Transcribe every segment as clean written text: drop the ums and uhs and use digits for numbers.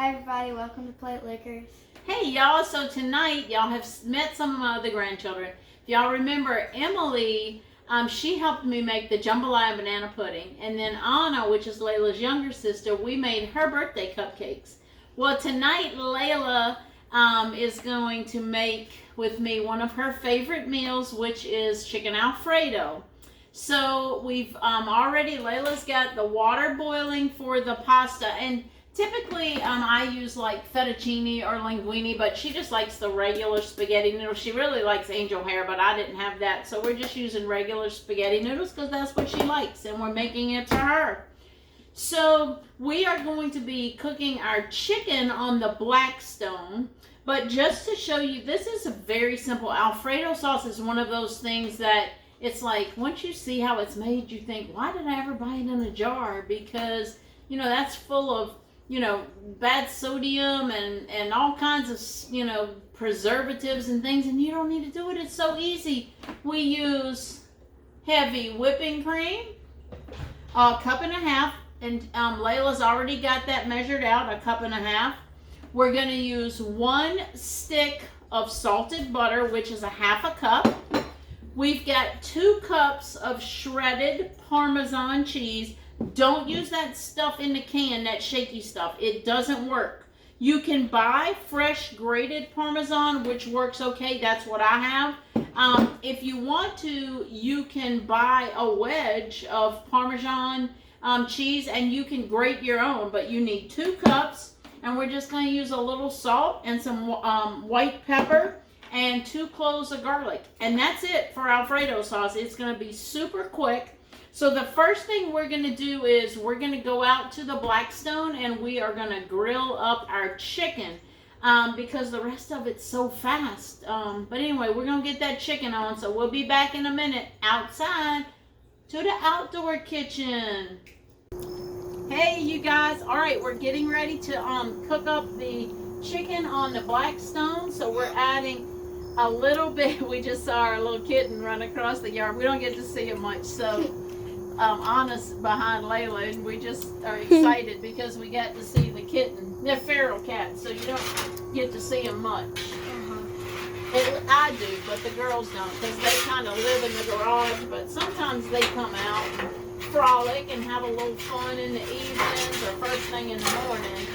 Hi everybody, welcome to Plate Liquors. Hey y'all, so tonight y'all have met some of my other grandchildren. If y'all remember Emily, she helped me make the jambalaya banana pudding. And then Anna, which is Layla's younger sister, we made her birthday cupcakes. Well, tonight Layla is going to make with me one of her favorite meals, which is chicken Alfredo. So we've already, Layla's got the water boiling for the pasta, and typically I use like fettuccine or linguine, but she just likes the regular spaghetti noodles. She really likes angel hair, but I didn't have that, so we're just using regular spaghetti noodles because that's what she likes, and we're making it to her. So we are going to be cooking our chicken on the Blackstone. But just to show you, this is a very simple. Alfredo sauce is one of those things that it's like, once you see how it's made, you think, why did I ever buy it in a jar? Because, you know, that's full of, you know, bad sodium and all kinds of, you know, preservatives and things, and you don't need to do it. It's so easy. We use heavy whipping cream, a cup and a half, and Layla's already got that measured out, a cup and a half. We're going to use 1 stick of salted butter, which is a half a cup. We've got 2 cups of shredded Parmesan cheese. Don't use that stuff in the can, that shaky stuff. It doesn't work. You can buy fresh grated Parmesan, which works okay. That's what I have. If you want to, you can buy a wedge of Parmesan cheese, and you can grate your own, but you need 2 cups. And we're just going to use a little salt and some white pepper and 2 cloves of garlic. And that's it for Alfredo sauce. It's going to be super quick. So the first thing we're going to do is we're going to go out to the Blackstone and we are going to grill up our chicken because the rest of it's so fast. But anyway, we're going to get that chicken on. So we'll be back in a minute outside to the outdoor kitchen. Hey you guys, all right, we're getting ready to cook up the chicken on the Blackstone. So we're adding a little bit. We just saw our little kitten run across the yard. We don't get to see him much, so Anna's behind Layla, and we just are excited because we got to see the kitten. They're feral cats, so you don't get to see them much. I do, but the girls don't, because they kind of live in the garage, but sometimes they come out and frolic and have a little fun in the evenings or first thing in the morning.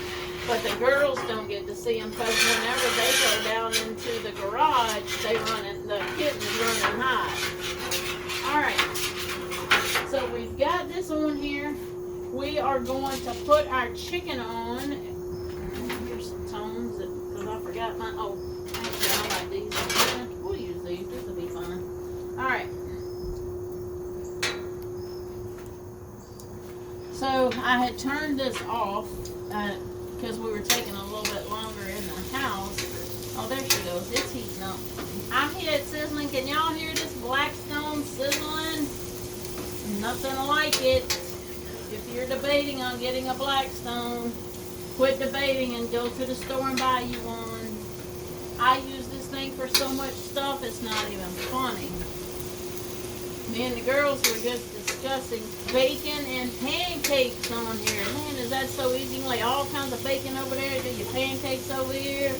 But the girls don't get to see them because whenever they go down into the garage, the kittens run and hide. All right, so we've got this on here. We are going to put our chicken on. Here's some tones because I forgot my, actually I like these. We'll use these, this will be fun. All right. So I had turned this off because we were taking a little bit longer in the house. Oh, there she goes. It's heating up. I hear it sizzling. Can y'all hear this Blackstone sizzling? Nothing like it. If you're debating on getting a Blackstone, quit debating and go to the store and buy you one. I use this thing for so much stuff, it's not even funny. Me and the girls were just discussing bacon and pancakes on here. Man, is that so easy? You can lay all kinds of bacon over there, do your pancakes over here.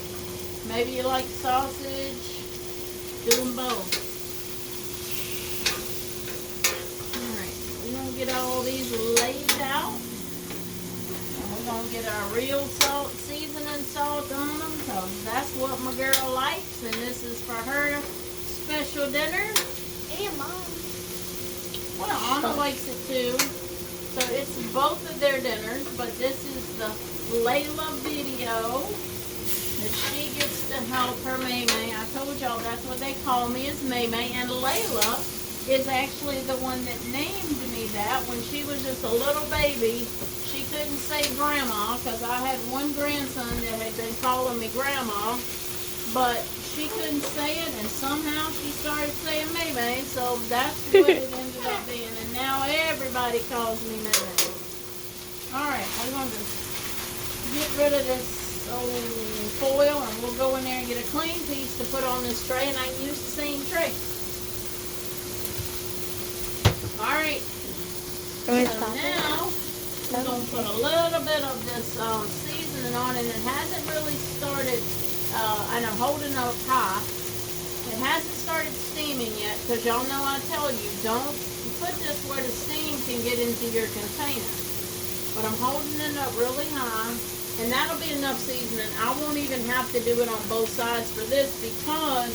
Maybe you like sausage. Do them both. Alright, we're going to get all these laid out. And we're going to get our real salt, seasoning salt on them, because that's what my girl likes. And this is for her special dinner. And Mom. Well, Anna likes it too. So it's both of their dinners, but this is the Layla video that she gets to help her Maymay. I told y'all that's what they call me, is Maymay. And Layla is actually the one that named me that. When she was just a little baby, she couldn't say grandma because I had one grandson that had been calling me grandma, but she couldn't say it, and somehow she started saying Maymay, so that's what it ended up being, and now everybody calls me Maymay. Alright, we're going to get rid of this old foil, and we'll go in there and get a clean piece to put on this tray, and I can use the same tray. Alright, so now we're going to put a little bit of this seasoning on, and it hasn't really started, and I'm holding it up high. It hasn't started steaming yet, because y'all know I tell you, don't put this where the steam can get into your container. But I'm holding it up really high, and that'll be enough seasoning. I won't even have to do it on both sides for this, because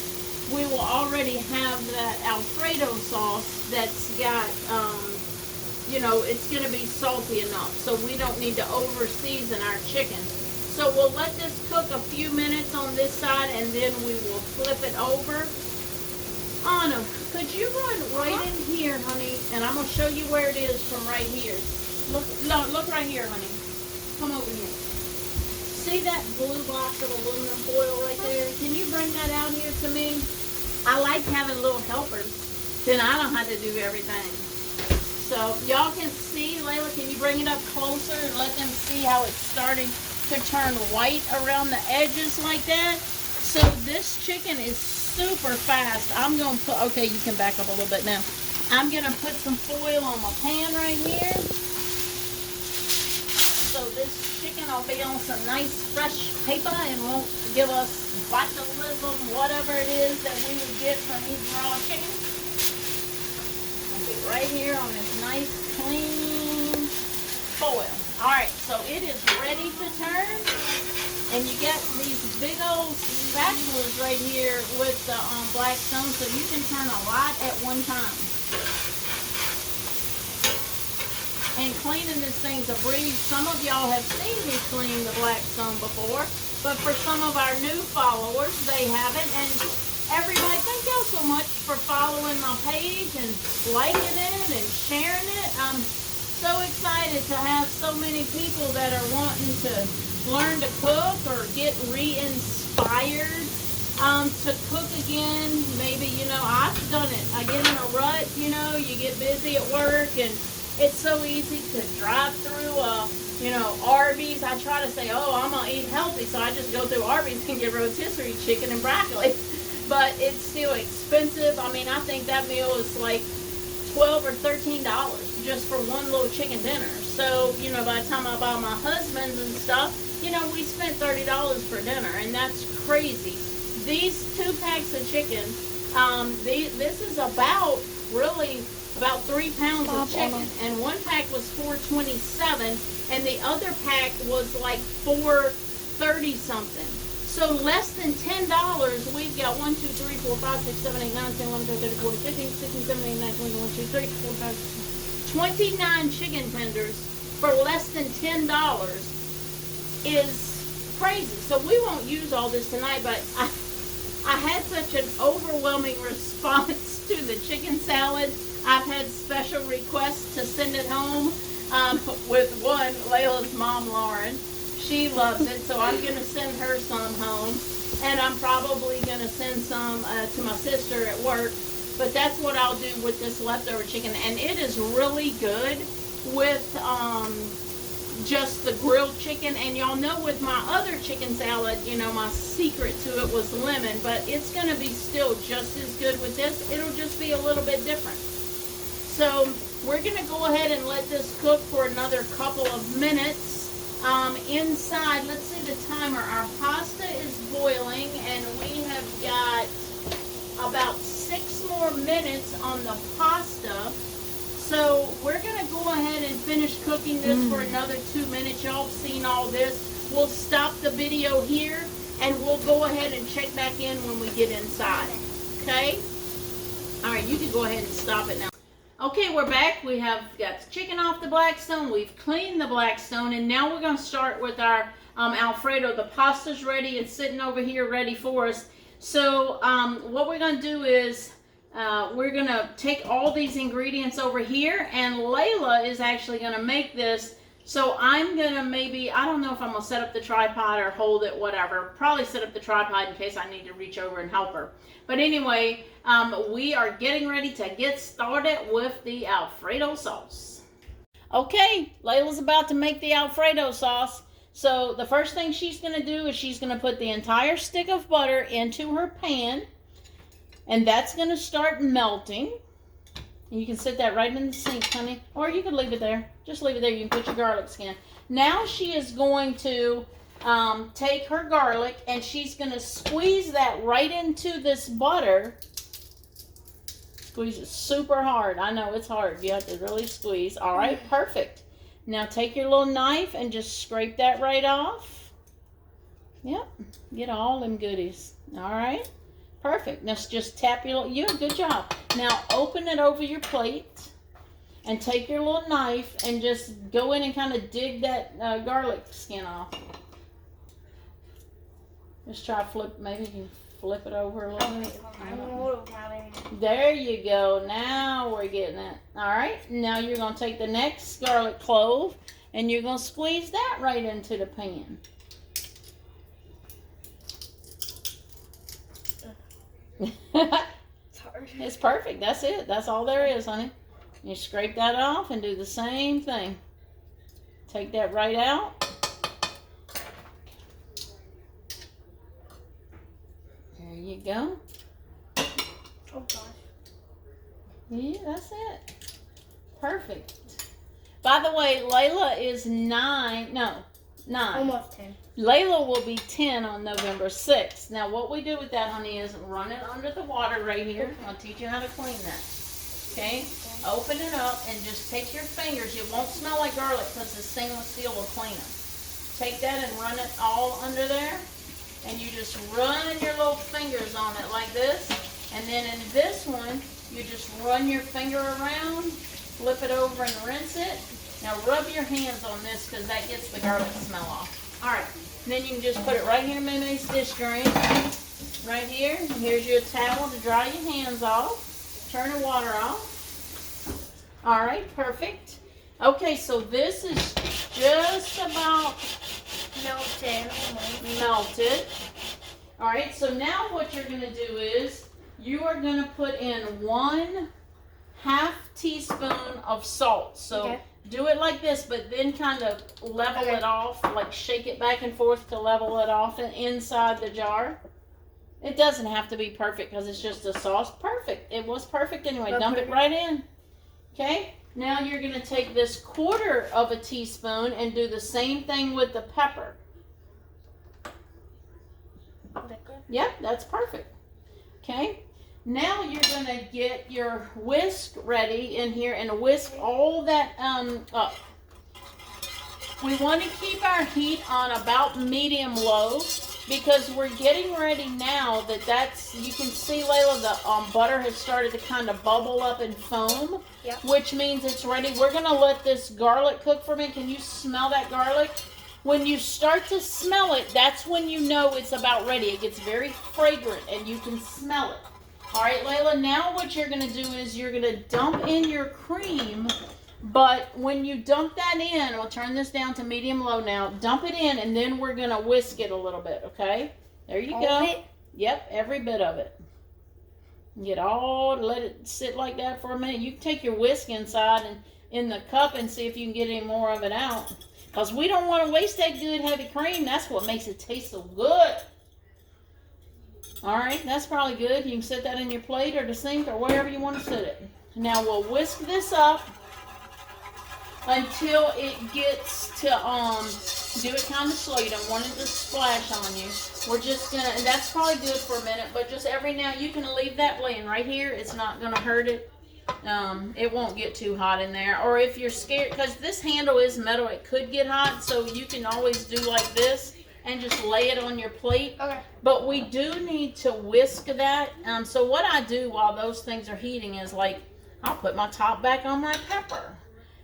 we will already have that Alfredo sauce that's got, you know, it's going to be salty enough, so we don't need to over season our chicken. So we'll let this cook a few minutes on this side, and then we will flip it over. Anna, could you run right in here, honey? And I'm going to show you where it is from right here. Look, no, look right here, honey. Come over here. See that blue box of aluminum foil right there? Can you bring that out here to me? I like having little helpers. Then I don't have to do everything. So y'all can see, Layla, can you bring it up closer and let them see how it's starting to turn white around the edges like that? So this chicken is super fast. I'm going to put, okay, you can back up a little bit now. I'm going to put some foil on my pan right here. So this chicken will be on some nice fresh paper and won't give us botulism, whatever it is that we would get from eating raw chicken. It'll be right here on this nice clean foil. Alright, so it is ready to turn. And you get these big old spatulas right here with the Blackstone, so you can turn a lot at one time. And cleaning this thing's a breeze. Some of y'all have seen me clean the Blackstone before, but for some of our new followers, they haven't. And everybody, thank y'all so much for following my page and liking it and sharing it. I'm so excited to have so many people that are wanting to learn to cook or get re-inspired to cook again. Maybe, you know, I've done it. I get in a rut, you know, you get busy at work, and it's so easy to drive through, you know, Arby's. I try to say, oh, I'm going to eat healthy, so I just go through Arby's and get rotisserie chicken and broccoli. But it's still expensive. I mean, I think that meal is like $12 or $13 just for one little chicken dinner. So, you know, by the time I buy my husband's and stuff, you know, we spent $30 for dinner, and that's crazy. These 2 packs of chicken, this is about, really, about 3 pounds of chicken, and one pack was $4.27, and the other pack was like $4.30 something. So less than $10, we've got 1, 2, 3, 4, 5, 6, 7, 8, 9, 10, 11, 12, 13, 14, 15, 16, 17, 18, 19, 20, 21, 2, 3, 4, 5, 6, 29 chicken tenders for less than $10 is crazy. So we won't use all this tonight, but I had such an overwhelming response to the chicken salad. I've had special requests to send it home with one, Layla's mom, Lauren. She loves it, so I'm going to send her some home. And I'm probably going to send some to my sister at work. But that's what I'll do with this leftover chicken. And it is really good with just the grilled chicken. And y'all know with my other chicken salad, you know, my secret to it was lemon. But it's going to be still just as good with this. It'll just be a little bit different. So we're going to go ahead and let this cook for another couple of minutes. Inside, let's see the timer. Our pasta is boiling, and we have got about 6 more minutes on the pasta. So we're going to go ahead and finish cooking this for another 2 minutes. Y'all have seen all this. We'll stop the video here, and we'll go ahead and check back in when we get inside. Okay? All right, you can go ahead and stop it now. Okay, we're back. We have got the chicken off the Blackstone. We've cleaned the Blackstone, and now we're going to start with our Alfredo. The pasta's ready. It's sitting over here ready for us. So what we're going to do is we're going to take all these ingredients over here, and Layla is actually going to make this. So I'm going to maybe, I don't know if I'm going to set up the tripod or hold it, whatever. Probably set up the tripod in case I need to reach over and help her. But anyway, we are getting ready to get started with the Alfredo sauce. Okay, Layla's about to make the Alfredo sauce. So the first thing she's going to do is she's going to put the entire stick of butter into her pan. And that's going to start melting. And you can set that right in the sink, honey. Or you can leave it there. Just leave it there. You can put your garlic skin. Now she is going to take her garlic, and she's going to squeeze that right into this butter. Squeeze it super hard. I know it's hard. You have to really squeeze. All right, perfect. Now take your little knife and just scrape that right off. Yep, get all them goodies. All right, perfect. Now just tap your, good job. Now open it over your plate and take your little knife and just go in and kind of dig that garlic skin off. Just try to flip, maybe you can flip it over a little bit. There you go. Now we're getting it. All right. Now you're going to take the next garlic clove and you're going to squeeze that right into the pan. It's perfect. That's it. That's all there is, honey. You scrape that off and do the same thing. Take that right out. There you go. Oh gosh. Yeah, that's it. Perfect. By the way, Layla is 9. Almost 10. Layla will be 10 on November 6th. Now, what we do with that, honey, is run it under the water right here. I'll teach you how to clean that. Okay? Open it up and just take your fingers. It won't smell like garlic because the stainless steel will clean them. Take that and run it all under there. And you just run your little fingers on it like this. And then in this one, you just run your finger around, flip it over and rinse it. Now rub your hands on this because that gets the garlic smell off. All right. And then you can just put it right here in Mimi's dish drain. Right here. And here's your towel to dry your hands off. Turn the water off. All right. Perfect. Okay, so this is just about melted. All right. So now what you're going to do is you are going to put in 1/2 teaspoon of salt. So okay. Do it like this, but then kind of level it off, like shake it back and forth to level it off and inside the jar. It doesn't have to be perfect because it's just a sauce. Perfect. It was perfect anyway. Dump it right in. Okay. Now you're going to take this 1/4 teaspoon and do the same thing with the pepper. Yep, that's perfect. Okay. Now you're going to get your whisk ready in here and whisk all that up. We want to keep our heat on about medium-low because we're getting ready now that's, you can see, Layla, the butter has started to kind of bubble up and foam, which means it's ready. We're going to let this garlic cook for me. Can you smell that garlic? When you start to smell it, that's when you know it's about ready. It gets very fragrant and you can smell it. All right, Layla, now what you're going to do is you're going to dump in your cream, but when you dump that in, I'll turn this down to medium-low now, dump it in, and then we're going to whisk it a little bit, okay? There you go. All of it? Yep, every bit of it. Let it sit like that for a minute. You can take your whisk inside and in the cup and see if you can get any more of it out, because we don't want to waste that good heavy cream. That's what makes it taste so good. All right, that's probably good. You can set that in your plate or the sink or wherever you want to sit it. Now we'll whisk this up until it gets to, do it kind of slow. You don't want it to splash on you. We're just going to, and that's probably good for a minute, but just every now, you can leave that laying right here. It's not going to hurt it. It won't get too hot in there. Or if you're scared, because this handle is metal, it could get hot, so you can always do like this and just lay it on your plate. Okay. But we do need to whisk that. So what I do while those things are heating is, like, I'll put my top back on my pepper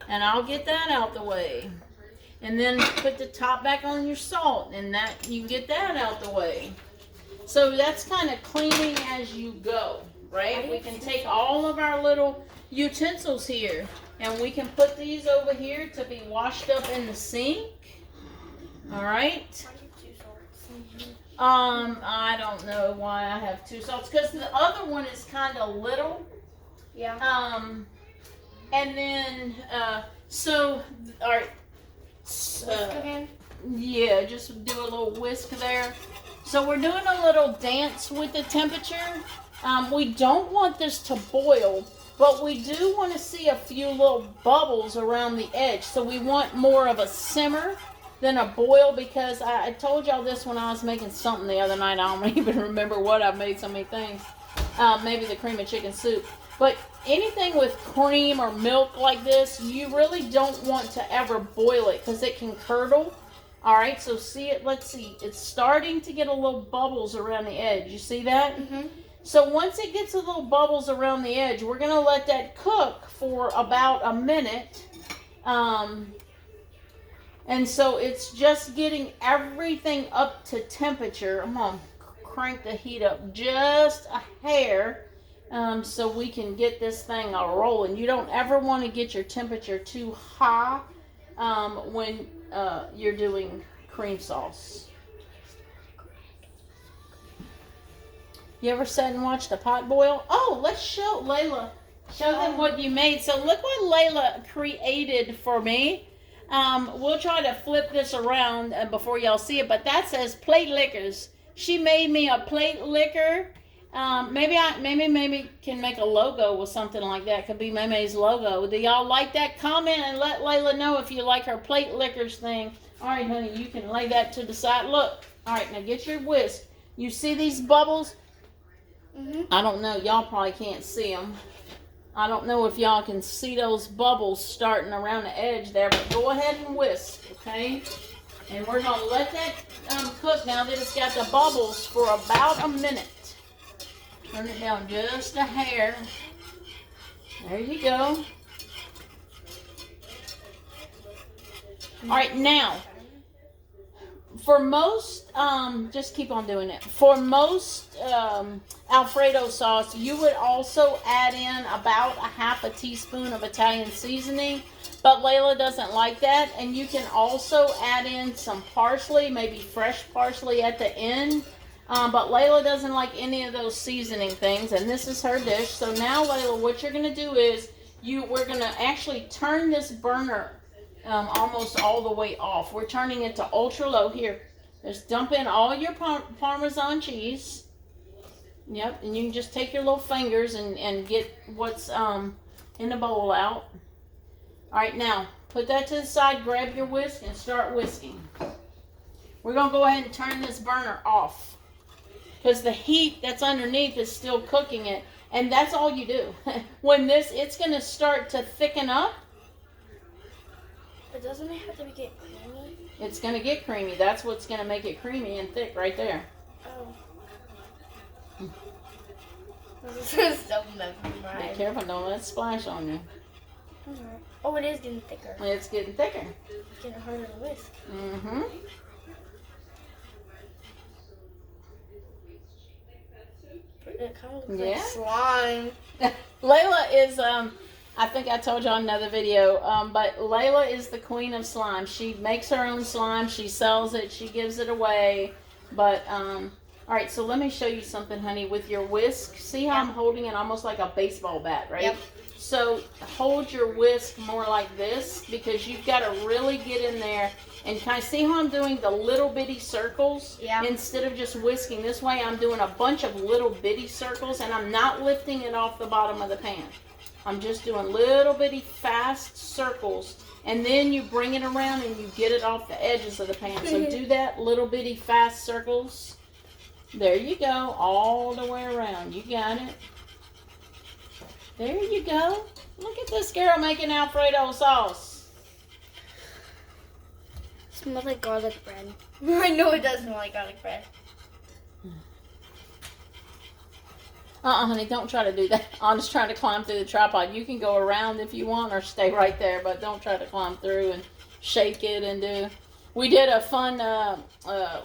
and I'll get that out the way. And then put the top back on your salt and that you can get that out the way. So that's kind of cleaning as you go, right? We can take all of our little utensils here and we can put these over here to be washed up in the sink. All right. I don't know why I have 2 salts, because the other one is kind of little. Yeah. And then, all right. Yeah, just do a little whisk there. So we're doing a little dance with the temperature. We don't want this to boil, but we do want to see a few little bubbles around the edge. So we want more of a simmer. than a boil, because I told y'all this when I was making something the other night. I don't even remember what. I made so many things. Maybe the cream of chicken soup. But anything with cream or milk like this, you really don't want to ever boil it because it can curdle. All right, so see it. Let's see. It's starting to get a little bubbles around the edge. You see that? Mm-hmm. So once it gets a little bubbles around the edge, we're going to let that cook for about a minute. And so it's just getting everything up to temperature. I'm going to crank the heat up just a hair so we can get this thing rolling. You don't ever want to get your temperature too high when you're doing cream sauce. You ever sat and watched a pot boil? Oh, let's show Layla. Show them what you made. So look what Layla created for me. We'll try to flip this around before y'all see it, but that says plate lickers. She made me a plate licker. Maybe can make a logo with something like that. Could be Maymay's logo. Do y'all like that? Comment and let Layla know if you like her plate lickers thing. All right, honey, you can lay that to the side. Look. All right, now get your whisk. You see these bubbles? Mm-hmm. I don't know. Y'all probably can't see them. I don't know if y'all can see those bubbles starting around the edge there, but go ahead and whisk, okay? And we're going to let that cook now that it's got the bubbles for about a minute. Turn it down just a hair. There you go. All right, now, for most, just keep on doing it. For most Alfredo sauce, you would also add in about a half a teaspoon of Italian seasoning, but Layla doesn't like that. And you can also add in some parsley, maybe fresh parsley at the end. But Layla doesn't like any of those seasoning things, and this is her dish. So now, Layla, what you're going to do is we're going to actually turn this burner almost all the way off. We're turning it to ultra low. Here, just dump in all your Parmesan cheese. Yep, and you can just take your little fingers and get what's in the bowl out. All right, now put that to the side, grab your whisk, and start whisking. We're going to go ahead and turn this burner off because the heat that's underneath is still cooking it, and that's all you do. When it's going to start to thicken up. But doesn't it have to get creamy? It's going to get creamy. That's what's going to make it creamy and thick right there. Oh. This is so Be careful, don't let it splash on you. Alright. Oh, it is getting thicker. It's getting thicker. It's getting harder to whisk. Mm-hmm. It kind of looks like slime. Layla is, I think I told you on another video, but Layla is the queen of slime. She makes her own slime. She sells it. She gives it away. But, all right, so let me show you something, honey. With your whisk, see how I'm holding it almost like a baseball bat, right? Yep. So hold your whisk more like this because you've got to really get in there and kind of see how I'm doing the little bitty circles instead of just whisking. This way I'm doing a bunch of little bitty circles and I'm not lifting it off the bottom of the pan. I'm just doing little bitty fast circles, and then you bring it around and you get it off the edges of the pan. So do that, little bitty fast circles. There you go, all the way around. You got it. There you go. Look at this girl making Alfredo sauce. It smells like garlic bread. I know it does smell like garlic bread. Honey, don't try to do that. I'm just trying to climb through the tripod. You can go around if you want or stay right there, but don't try to climb through and shake it and do. We did a fun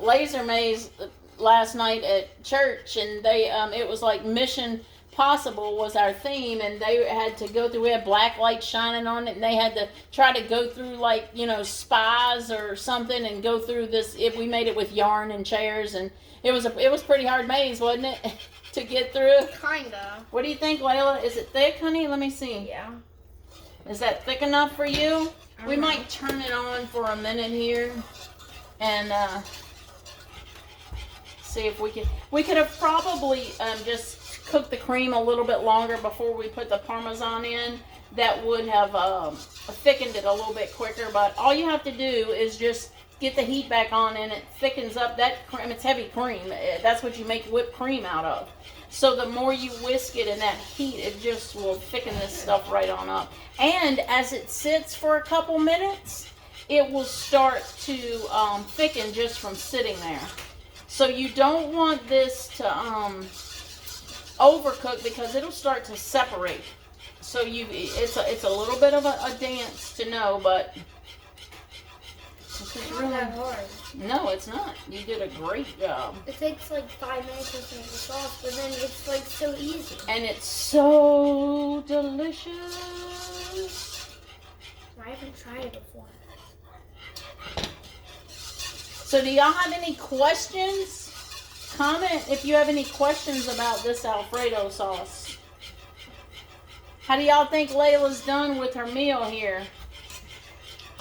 laser maze last night at church, and they it was like Mission Possible was our theme, and they had to go through, we had black light shining on it, and they had to try to go through like, you know, spies or something and go through this. We made it with yarn and chairs, and it was pretty hard maze, wasn't it? To get through. Kinda. What do you think, Layla? Is it thick, honey? Let me see. Yeah. Is that thick enough for you? We might turn it on for a minute here and see if we can. We could have probably just cooked the cream a little bit longer before we put the Parmesan in. That would have thickened it a little bit quicker, but all you have to do is just get the heat back on, and it thickens up that cream. It's heavy cream. That's what you make whipped cream out of. So the more you whisk it in that heat, it just will thicken this stuff right on up. And as it sits for a couple minutes, it will start to thicken just from sitting there. So you don't want this to overcook because it'll start to separate. So it's a little bit of a dance to know, but this is really that hard. No, it's not. You did a great job. It takes like 5 minutes to make the sauce, but then it's like so easy. And it's so delicious. I haven't tried it before. So do y'all have any questions? Comment if you have any questions about this Alfredo sauce. How do y'all think Layla's done with her meal here?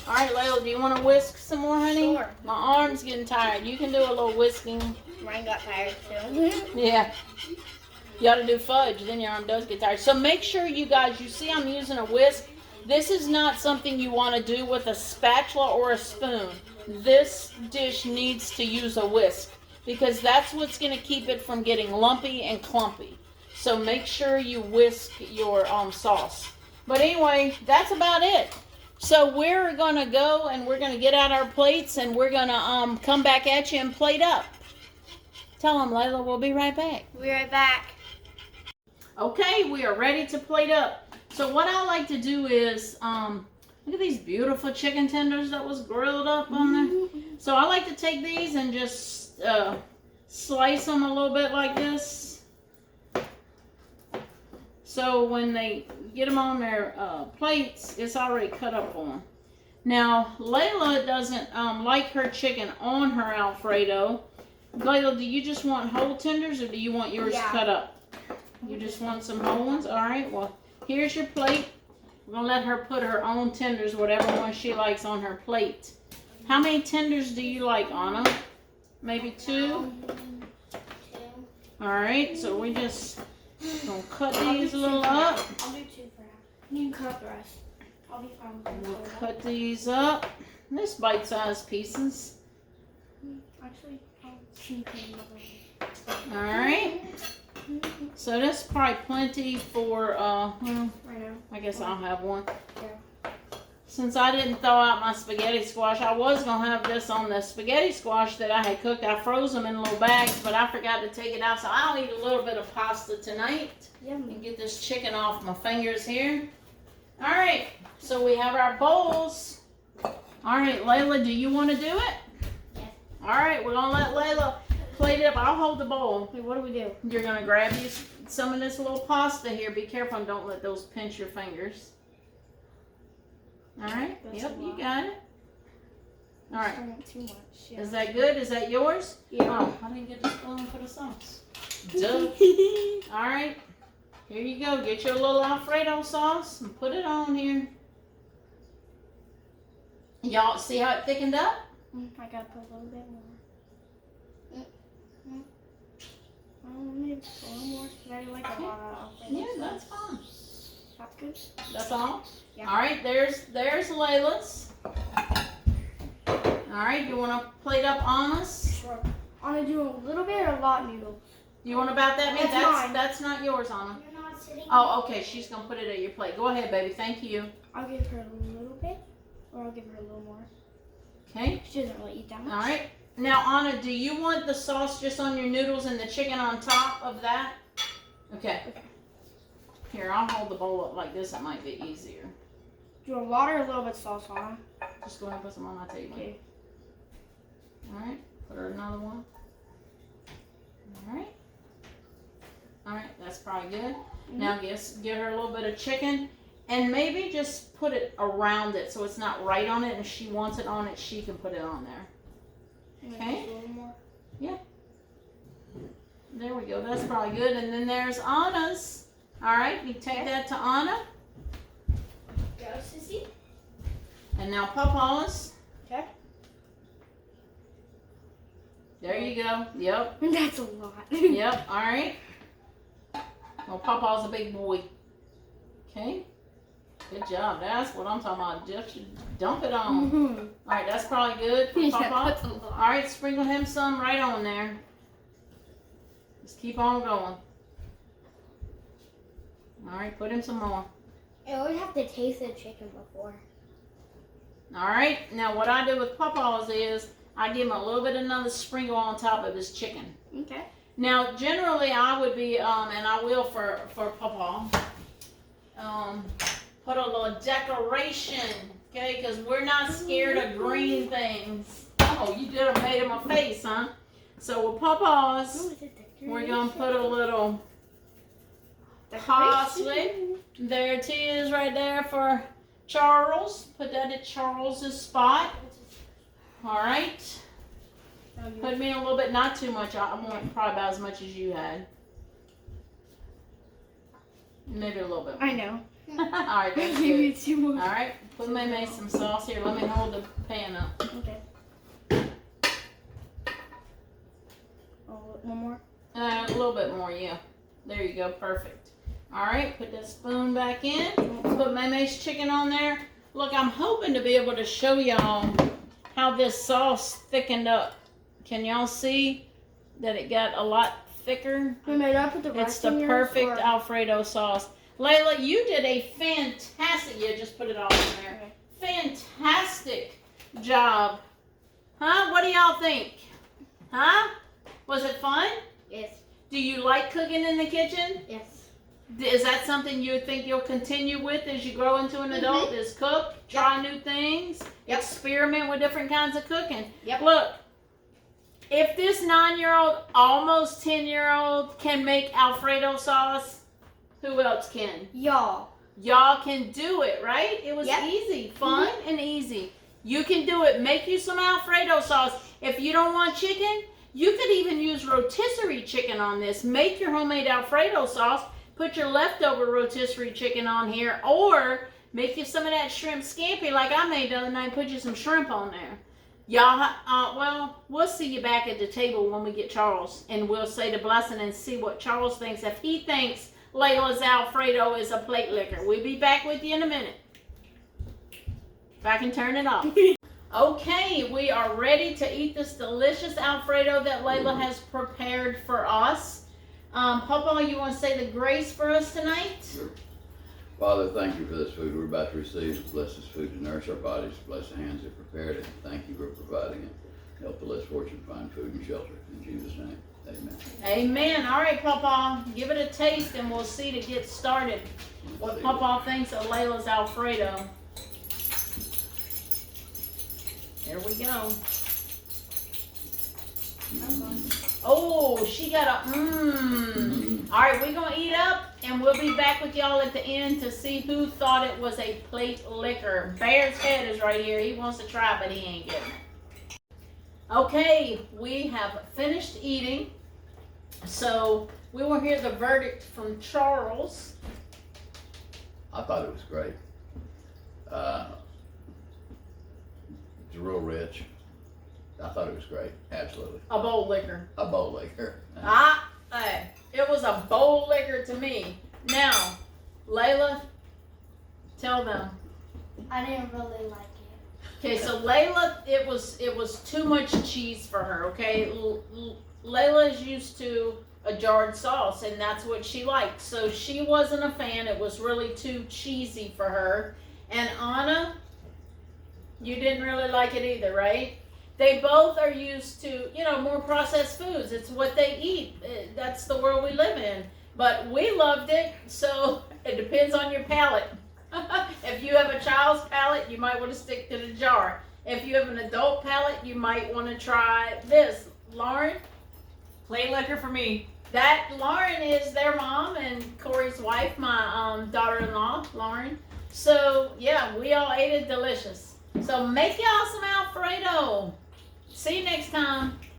All right, Layla, do you want to whisk some more, honey? Sure. My arm's getting tired. You can do a little whisking. Mine got tired too. Yeah. You ought to do fudge, then your arm does get tired. So make sure you guys, you see I'm using a whisk. This is not something you want to do with a spatula or a spoon. This dish needs to use a whisk because that's what's going to keep it from getting lumpy and clumpy. So make sure you whisk your sauce. But anyway, that's about it. So we're going to go and we're going to get out our plates and we're going to come back at you and plate up. Tell them, Layla, we'll be right back. We'll be right back. Okay, we are ready to plate up. So what I like to do is, look at these beautiful chicken tenders that was grilled up on there. So I like to take these and just slice them a little bit like this. So when they get them on their plates, it's already cut up for them. Now, Layla doesn't like her chicken on her Alfredo. Layla, do you just want whole tenders or do you want yours cut up? You just want some whole ones? All right, well, here's your plate. We're going to let her put her own tenders, whatever one she likes, on her plate. How many tenders do you like, Anna? Maybe 2? All right, so we just going to cut these a little up. I'll do 2 for now. You can cut the rest. I'll be fine with We'll cut these up. Nice bite-sized pieces. Actually, I'll sneak in another one. All right. So that's probably plenty for, well, Right now. I guess I'll have one. Yeah. Since I didn't thaw out my spaghetti squash, I was going to have this on the spaghetti squash that I had cooked. I froze them in little bags, but I forgot to take it out. So I'll eat a little bit of pasta tonight. Yummy. And get this chicken off my fingers here. All right. So we have our bowls. All right, Layla, do you want to do it? Yeah. All right, we're going to let Layla plate it up. I'll hold the bowl. Wait, what do we do? You're going to grab you some of this little pasta here. Be careful and don't let those pinch your fingers. All right. That's Yep, a you lot. got it. All right. I want too much. Yeah. Is that good? Is that yours? Yeah. Oh, I didn't get the spoon for the sauce. Duh. All right. Here you go. Get your little Alfredo sauce and put it on here. Y'all see how it thickened up? I gotta put a little bit more. Maybe a little more. Cause I like a lot of Alfredo. Yeah, that's fine. That's good. That's all? Yeah. All right, there's Layla's. All right, you want to plate up Anna's? Sure. I'm gonna do a little bit or a lot noodles. You want about that? That's mine. That's not yours, Anna. You're not sitting. Oh, okay. She's gonna put it at your plate. Go ahead, baby. Thank you. I'll give her a little bit, or I'll give her a little more. Okay. She doesn't really eat that much. All right. Now, Anna, do you want the sauce just on your noodles and the chicken on top of that? Okay. Okay. Here, I'll hold the bowl up like this. That might be easier. Do you want water or a little bit of sauce on? Just go ahead and put some on my table. Okay. All right. Put her another one. All right. All right. That's probably good. Now, get her a little bit of chicken. And maybe just put it around it so it's not right on it. And if she wants it on it, she can put it on there. Okay. A little more. There we go. That's probably good. And then there's Anna's. All right. You take that to Anna. Go, sissy. And now Papa's. Okay. There you go. Yep. That's a lot. Yep. All right. Well, Papa's a big boy. Okay. Good job. That's what I'm talking about. Just dump it on. Mm-hmm. All right, that's probably good for Papa. All right, sprinkle him some right on there. Just keep on going. All right, put him some more. I always have to taste the chicken before. All right, now what I do with Papa's is I give him a little bit of another sprinkle on top of his chicken. Okay. Now, generally, I would be, and I will for Papa, put a little decoration, okay? Because we're not scared of green things. Oh, you did have made him a face, huh? So with Papa's, we're going to put a little parsley. There it is right there for Charles. Put that at Charles's spot. All right. Put me a little bit, not too much. I want probably about as much as you had. Maybe a little bit more. I know. All right, that's Give me good. two more. All right, put maybe some sauce here. Let me hold the pan up. Okay. Oh, one more? A little bit more, yeah. There you go, perfect. All right, put that spoon back in. Put Maymay's chicken on there. Look, I'm hoping to be able to show y'all how this sauce thickened up. Can y'all see that it got a lot thicker? It's the perfect Alfredo sauce. Layla, you did a fantastic, yeah, just put it all in there. Okay. Fantastic job. Huh? What do y'all think? Huh? Was it fun? Yes. Do you like cooking in the kitchen? Yes. Is that something you think you'll continue with as you grow into an adult? Is cook, try new things, experiment with different kinds of cooking? Yep. Look, if this 9-year-old, almost 10-year-old can make Alfredo sauce, who else can? Y'all. Y'all can do it, right? It was Yep. easy, fun and easy. You can do it. Make you some Alfredo sauce. If you don't want chicken, you could even use rotisserie chicken on this. Make your homemade Alfredo sauce. Put your leftover rotisserie chicken on here, or make you some of that shrimp scampi like I made the other night. Put you some shrimp on there. Y'all, well, we'll see you back at the table when we get Charles, and we'll say the blessing and see what Charles thinks. If he thinks Layla's Alfredo is a plate liquor, we'll be back with you in a minute. If I can turn it off. Okay, we are ready to eat this delicious Alfredo that Layla has prepared for us. Papa, you want to say the grace for us tonight? Sure. Father, thank you for this food we're about to receive. Bless this food to nourish our bodies. Bless the hands that prepared it. Thank you for providing it. Help the less fortunate find food and shelter. In Jesus' name, amen. Amen. All right, Papa, give it a taste and we'll see to get started what Papa thinks of Layla's Alfredo. There we go. Oh, she got a All right, we're going to eat up, and we'll be back with y'all at the end to see who thought it was a plate liquor. Bear's head is right here. He wants to try, but he ain't getting it. Okay, we have finished eating. So we will hear the verdict from Charles. I thought it was great. It's real rich. I thought it was great. Absolutely. A bowl liquor. A bowl liquor. It was a bowl liquor to me. Now, Layla, tell them. I didn't really like it. Okay, so Layla, it was too much cheese for her. Okay, Layla is used to a jarred sauce, and that's what she likes. So she wasn't a fan. It was really too cheesy for her. And Anna, you didn't really like it either, right? They both are used to, more processed foods. It's what they eat. That's the world we live in. But we loved it, so it depends on your palate. If you have a child's palate, you might want to stick to the jar. If you have an adult palate, you might want to try this. Lauren? Plate liquor for me. That Lauren is their mom and Corey's wife, my daughter-in-law, Lauren. So, yeah, we all ate it delicious. So make y'all some Alfredo. See you next time.